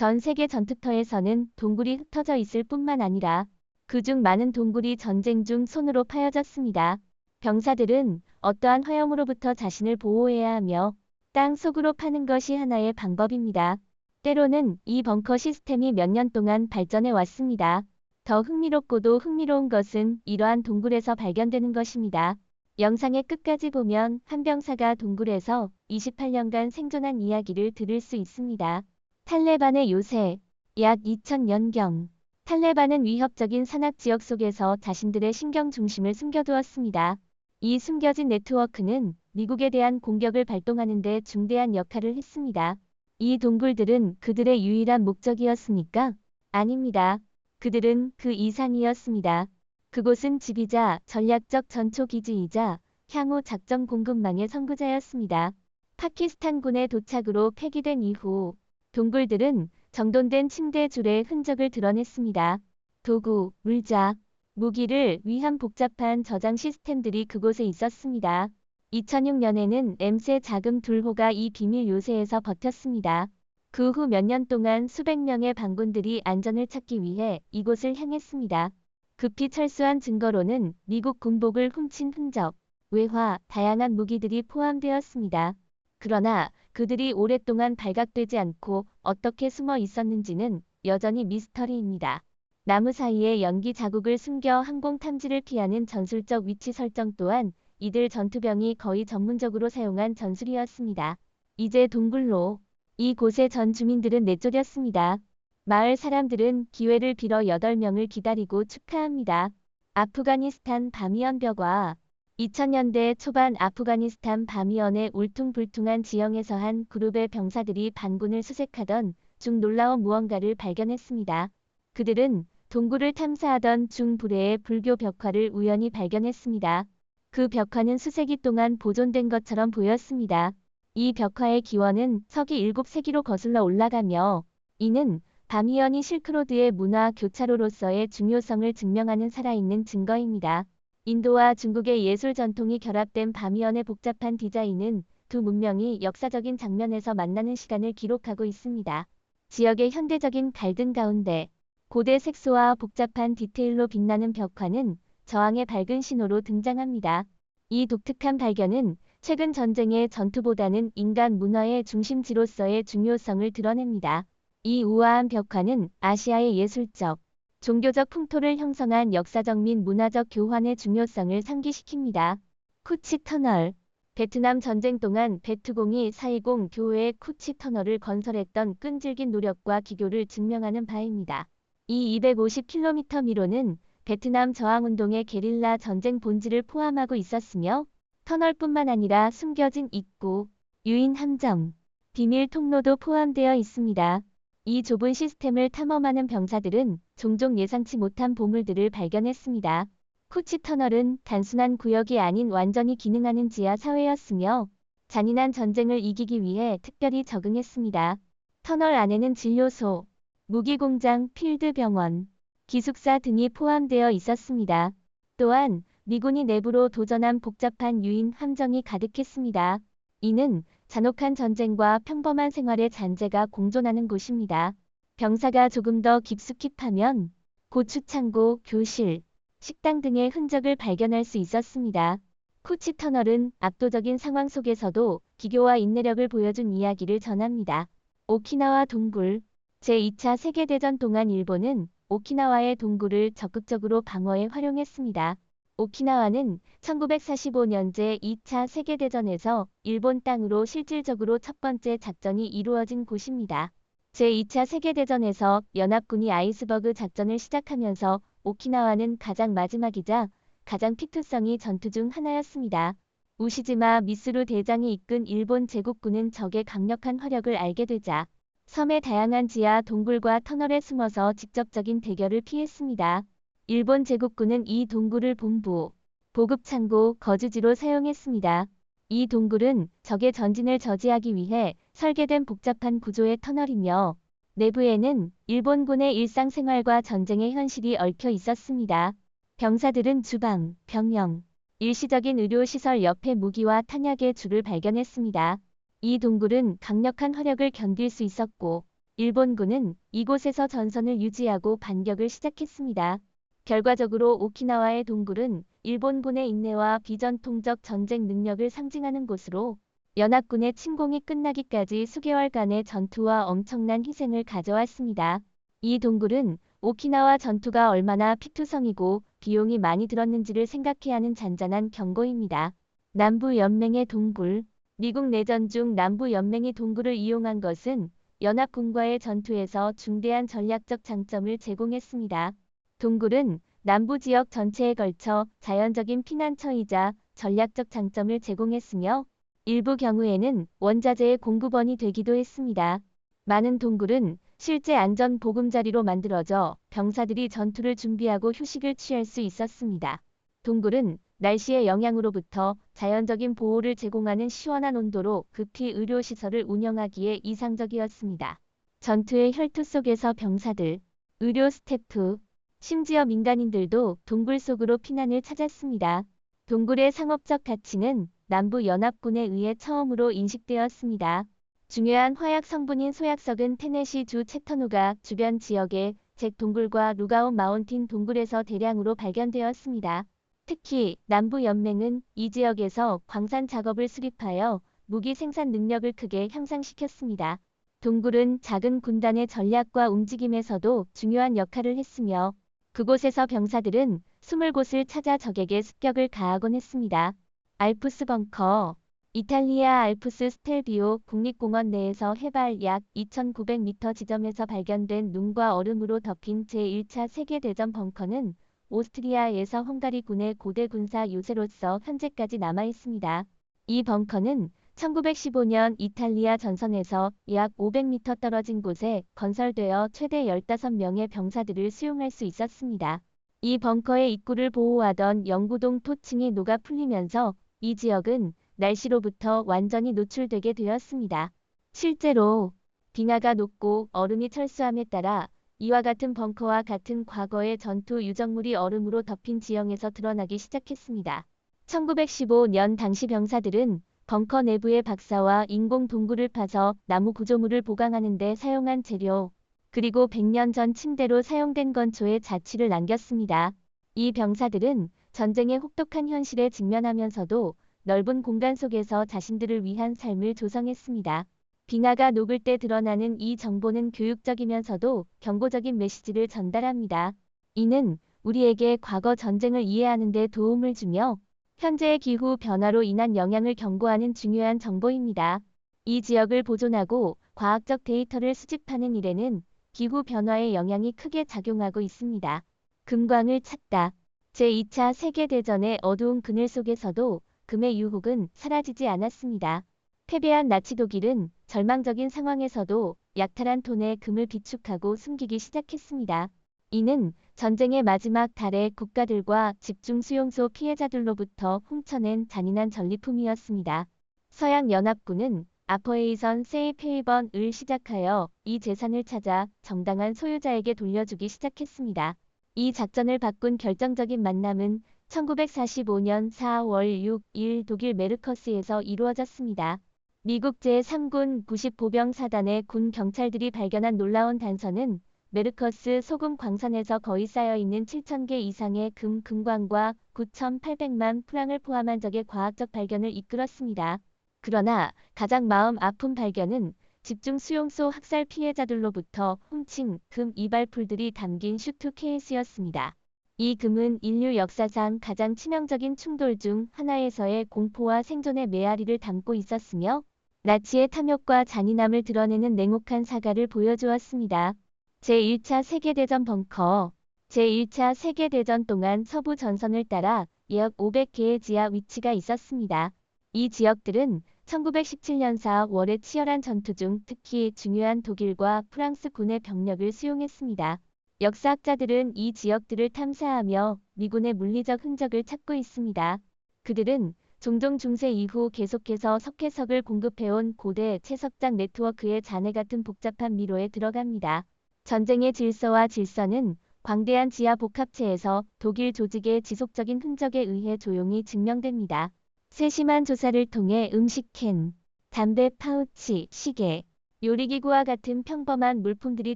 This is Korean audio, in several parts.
전 세계 전투터에서는 동굴이 흩어져 있을 뿐만 아니라 그중 많은 동굴이 전쟁 중 손으로 파여졌습니다. 병사들은 어떠한 화염으로부터 자신을 보호해야 하며 땅 속으로 파는 것이 하나의 방법입니다. 때로는 이 벙커 시스템이 몇 년 동안 발전해 왔습니다. 더 흥미롭고도 흥미로운 것은 이러한 동굴에서 발견되는 것입니다. 영상의 끝까지 보면 한 병사가 동굴에서 28년간 생존한 이야기를 들을 수 있습니다. 탈레반의 요새, 약 2000년경. 탈레반은 위협적인 산악 지역 속에서 자신들의 신경 중심을 숨겨두었습니다. 이 숨겨진 네트워크는 미국에 대한 공격을 발동하는 데 중대한 역할을 했습니다. 이 동굴들은 그들의 유일한 목적이었습니까? 아닙니다. 그들은 그 이상이었습니다. 그곳은 집이자 전략적 전초기지이자 향후 작전 공급망의 선구자였습니다. 파키스탄군의 도착으로 폐기된 이후 동굴들은 정돈된 침대 줄의 흔적을 드러냈습니다. 도구, 물자, 무기를 위한 복잡한 저장 시스템들이 그곳에 있었습니다. 2006년에는 램세 자금 둘호가 이 비밀 요새에서 버텼습니다. 그 후 몇 년 동안 수백 명의 반군들이 안전을 찾기 위해 이곳을 향했습니다. 급히 철수한 증거로는 미국 군복을 훔친 흔적, 외화, 다양한 무기들이 포함되었습니다. 그러나 그들이 오랫동안 발각되지 않고 어떻게 숨어 있었는지는 여전히 미스터리입니다. 나무 사이에 연기 자국을 숨겨 항공 탐지를 피하는 전술적 위치 설정 또한 이들 전투병이 거의 전문적으로 사용한 전술이었습니다. 이제 동굴로. 이곳의 전 주민들은 내쫓겼습니다. 마을 사람들은 기회를 빌어 8명을 기다리고 축하합니다. 아프가니스탄 바미연 벽화. 2000년대 초반 아프가니스탄 바미연의 울퉁불퉁한 지형에서 한 그룹의 병사들이 반군을 수색하던 중 놀라운 무언가를 발견했습니다. 그들은 동굴을 탐사하던 중 불회의 불교 벽화를 우연히 발견했습니다. 그 벽화는 수세기 동안 보존된 것처럼 보였습니다. 이 벽화의 기원은 서기 7세기로 거슬러 올라가며 이는 바미연이 실크로드의 문화 교차로로서의 중요성을 증명하는 살아있는 증거입니다. 인도와 중국의 예술 전통이 결합된 바미연의 복잡한 디자인은 두 문명이 역사적인 장면에서 만나는 시간을 기록하고 있습니다. 지역의 현대적인 갈등 가운데 고대 색소와 복잡한 디테일로 빛나는 벽화는 저항의 밝은 신호로 등장합니다. 이 독특한 발견은 최근 전쟁의 전투보다는 인간 문화의 중심지로서의 중요성을 드러냅니다. 이 우아한 벽화는 아시아의 예술적, 종교적 풍토를 형성한 역사적 및 문화적 교환의 중요성을 상기시킵니다. 쿠치 터널. 베트남 전쟁 동안 베트공이 4.20 교회의 쿠치 터널을 건설했던 끈질긴 노력과 기교를 증명하는 바입니다. 이 250km 미로는 베트남 저항운동의 게릴라 전쟁 본질을 포함하고 있었으며 터널뿐만 아니라 숨겨진 입구, 유인 함정, 비밀 통로도 포함되어 있습니다. 이 좁은 시스템을 탐험하는 병사들은 종종 예상치 못한 보물들을 발견했습니다. 쿠치 터널은 단순한 구역이 아닌 완전히 기능하는 지하 사회였으며 잔인한 전쟁을 이기기 위해 특별히 적응했습니다. 터널 안에는 진료소, 무기공장, 필드병원, 기숙사 등이 포함되어 있었습니다. 또한 미군이 내부로 도전한 복잡한 유인 함정이 가득했습니다. 이는 잔혹한 전쟁과 평범한 생활의 잔재가 공존하는 곳입니다. 병사가 조금 더 깊숙이 파면 고추창고, 교실, 식당 등의 흔적을 발견할 수 있었습니다. 쿠치 터널은 압도적인 상황 속에서도 기교와 인내력을 보여준 이야기를 전합니다. 오키나와 동굴. 제2차 세계대전 동안 일본은 오키나와의 동굴을 적극적으로 방어에 활용했습니다. 오키나와는 1945년 제2차 세계대전에서 일본 땅으로 실질적으로 첫 번째 작전이 이루어진 곳입니다. 제2차 세계대전에서 연합군이 아이스버그 작전을 시작하면서 오키나와는 가장 마지막이자 가장 피투성이 전투 중 하나였습니다. 우시지마 미스루 대장이 이끈 일본 제국군은 적의 강력한 화력을 알게 되자 섬의 다양한 지하 동굴과 터널에 숨어서 직접적인 대결을 피했습니다. 일본 제국군은 이 동굴을 본부, 보급창고, 거주지로 사용했습니다. 이 동굴은 적의 전진을 저지하기 위해 설계된 복잡한 구조의 터널이며 내부에는 일본군의 일상생활과 전쟁의 현실이 얽혀 있었습니다. 병사들은 주방, 병영, 일시적인 의료시설 옆에 무기와 탄약의 줄을 발견했습니다. 이 동굴은 강력한 화력을 견딜 수 있었고 일본군은 이곳에서 전선을 유지하고 반격을 시작했습니다. 결과적으로 오키나와의 동굴은 일본군의 인내와 비전통적 전쟁 능력을 상징하는 곳으로 연합군의 침공이 끝나기까지 수개월간의 전투와 엄청난 희생을 가져왔습니다. 이 동굴은 오키나와 전투가 얼마나 피투성이고 비용이 많이 들었는지를 생각해야 하는 잔잔한 경고입니다. 남부연맹의 동굴. 미국 내전 중 남부연맹이 동굴을 이용한 것은 연합군과의 전투에서 중대한 전략적 장점을 제공했습니다. 동굴은 남부 지역 전체에 걸쳐 자연적인 피난처이자 전략적 장점을 제공했으며 일부 경우에는 원자재의 공급원이 되기도 했습니다. 많은 동굴은 실제 안전 보금자리로 만들어져 병사들이 전투를 준비하고 휴식을 취할 수 있었습니다. 동굴은 날씨의 영향으로부터 자연적인 보호를 제공하는 시원한 온도로 급히 의료시설을 운영하기에 이상적이었습니다. 전투의 혈투 속에서 병사들, 의료 스태프, 심지어 민간인들도 동굴 속으로 피난을 찾았습니다. 동굴의 상업적 가치는 남부연합군에 의해 처음으로 인식되었습니다. 중요한 화약 성분인 소약석은 테네시주 채터누가 주변 지역의 잭 동굴과 루가운 마운틴 동굴에서 대량으로 발견되었습니다. 특히 남부연맹은 이 지역에서 광산 작업을 수립하여 무기 생산 능력을 크게 향상시켰습니다. 동굴은 작은 군단의 전략과 움직임에서도 중요한 역할을 했으며 그곳에서 병사들은 숨을 곳을 찾아 적에게 습격을 가하곤 했습니다. 알프스 벙커. 이탈리아 알프스 스텔비오 국립공원 내에서 해발 약 2,900m 지점에서 발견된 눈과 얼음으로 덮인 제1차 세계대전 벙커는 오스트리아에서 헝가리군의 고대 군사 요새로서 현재까지 남아 있습니다. 이 벙커는 1915년 이탈리아 전선에서 약 500m 떨어진 곳에 건설되어 최대 15명의 병사들을 수용할 수 있었습니다. 이 벙커의 입구를 보호하던 영구동 토층이 녹아 풀리면서 이 지역은 날씨로부터 완전히 노출되게 되었습니다. 실제로 빙하가 녹고 얼음이 철수함에 따라 이와 같은 벙커와 같은 과거의 전투 유적물이 얼음으로 덮인 지형에서 드러나기 시작했습니다. 1915년 당시 병사들은 벙커 내부의 박사와 인공 동굴을 파서 나무 구조물을 보강하는 데 사용한 재료, 그리고 100년 전 침대로 사용된 건초의 자취를 남겼습니다. 이 병사들은 전쟁의 혹독한 현실에 직면하면서도 넓은 공간 속에서 자신들을 위한 삶을 조성했습니다. 빙하가 녹을 때 드러나는 이 정보는 교육적이면서도 경고적인 메시지를 전달합니다. 이는 우리에게 과거 전쟁을 이해하는 데 도움을 주며 현재의 기후 변화로 인한 영향을 경고하는 중요한 정보입니다. 이 지역을 보존하고 과학적 데이터를 수집하는 일에는 기후 변화의 영향이 크게 작용하고 있습니다. 금광을 찾다. 제2차 세계대전의 어두운 그늘 속에서도 금의 유혹은 사라지지 않았습니다. 패배한 나치 독일은 절망적인 상황에서도 약탈한 톤의 금을 비축하고 숨기기 시작했습니다. 이는 전쟁의 마지막 달에 국가들과 집중 수용소 피해자들로부터 훔쳐낸 잔인한 전리품이었습니다. 서양연합군은 아퍼에이선 세이프 헤이번을 시작하여 이 재산을 찾아 정당한 소유자에게 돌려주기 시작했습니다. 이 작전을 바꾼 결정적인 만남은 1945년 4월 6일 독일 메르커스에서 이루어졌습니다. 미국 제3군 90보병 사단의 군 경찰들이 발견한 놀라운 단서는 메르커스 소금 광산에서 거의 쌓여있는 7,000개 이상의 금광과 9,800만 프랑을 포함한 적의 과학적 발견을 이끌었습니다. 그러나 가장 마음 아픈 발견은 집중 수용소 학살 피해자들로부터 훔친 금 이발풀들이 담긴 슈트케이스였습니다. 이 금은 인류 역사상 가장 치명적인 충돌 중 하나에서의 공포와 생존의 메아리를 담고 있었으며 나치의 탐욕과 잔인함을 드러내는 냉혹한 사과를 보여주었습니다. 제1차 세계대전 벙커. 제1차 세계대전 동안 서부 전선을 따라 약 500개의 지하 위치가 있었습니다. 이 지역들은 1917년 4월의 치열한 전투 중 특히 중요한 독일과 프랑스 군의 병력을 수용했습니다. 역사학자들은 이 지역들을 탐사하며 미군의 물리적 흔적을 찾고 있습니다. 그들은 종종 중세 이후 계속해서 석회석을 공급해온 고대 채석장 네트워크의 잔해 같은 복잡한 미로에 들어갑니다. 전쟁의 질서와 질서는 광대한 지하 복합체에서 독일 조직의 지속적인 흔적에 의해 조용히 증명됩니다. 세심한 조사를 통해 음식 캔, 담배 파우치, 시계, 요리기구와 같은 평범한 물품들이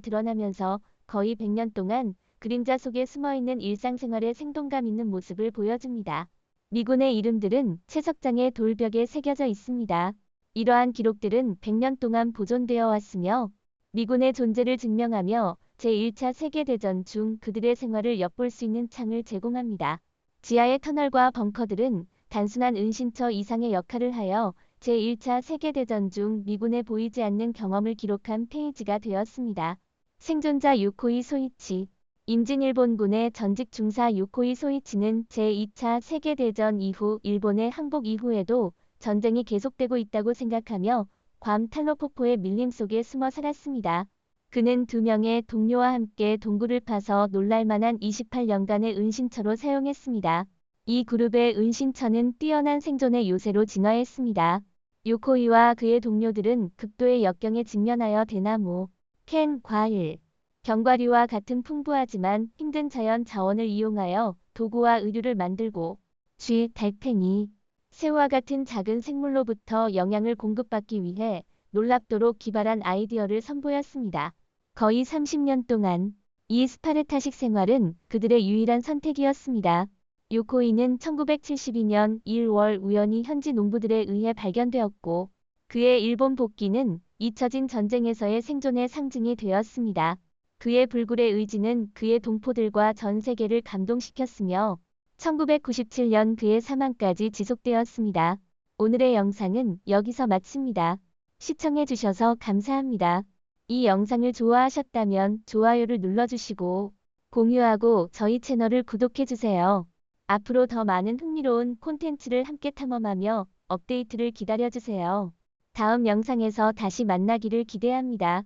드러나면서 거의 100년 동안 그림자 속에 숨어있는 일상생활의 생동감 있는 모습을 보여줍니다. 미군의 이름들은 채석장의 돌벽에 새겨져 있습니다. 이러한 기록들은 100년 동안 보존되어 왔으며 미군의 존재를 증명하며 제1차 세계대전 중 그들의 생활을 엿볼 수 있는 창을 제공합니다. 지하의 터널과 벙커들은 단순한 은신처 이상의 역할을 하여 제1차 세계대전 중 미군에 보이지 않는 경험을 기록한 페이지가 되었습니다. 생존자 유코이 소이치. 임진일본군의 전직 중사 유코이 소이치는 제2차 세계대전 이후 일본의 항복 이후에도 전쟁이 계속되고 있다고 생각하며 괌 탈로포포의 밀림 속에 숨어 살았습니다. 그는 2명의 동료와 함께 동굴을 파서 놀랄만한 28년간의 은신처로 사용했습니다. 이 그룹의 은신처는 뛰어난 생존의 요새로 진화했습니다. 요코이와 그의 동료들은 극도의 역경에 직면하여 대나무, 캔, 과일, 견과류와 같은 풍부하지만 힘든 자연 자원을 이용하여 도구와 의류를 만들고 쥐, 달팽이, 새우와 같은 작은 생물로부터 영양을 공급받기 위해 놀랍도록 기발한 아이디어를 선보였습니다. 거의 30년 동안 이 스파르타식 생활은 그들의 유일한 선택이었습니다. 요코이는 1972년 1월 우연히 현지 농부들에 의해 발견되었고 그의 일본 복귀는 잊혀진 전쟁에서의 생존의 상징이 되었습니다. 그의 불굴의 의지는 그의 동포들과 전 세계를 감동시켰으며 1997년 그의 사망까지 지속되었습니다. 오늘의 영상은 여기서 마칩니다. 시청해주셔서 감사합니다. 이 영상을 좋아하셨다면 좋아요를 눌러주시고 공유하고 저희 채널을 구독해주세요. 앞으로 더 많은 흥미로운 콘텐츠를 함께 탐험하며 업데이트를 기다려주세요. 다음 영상에서 다시 만나기를 기대합니다.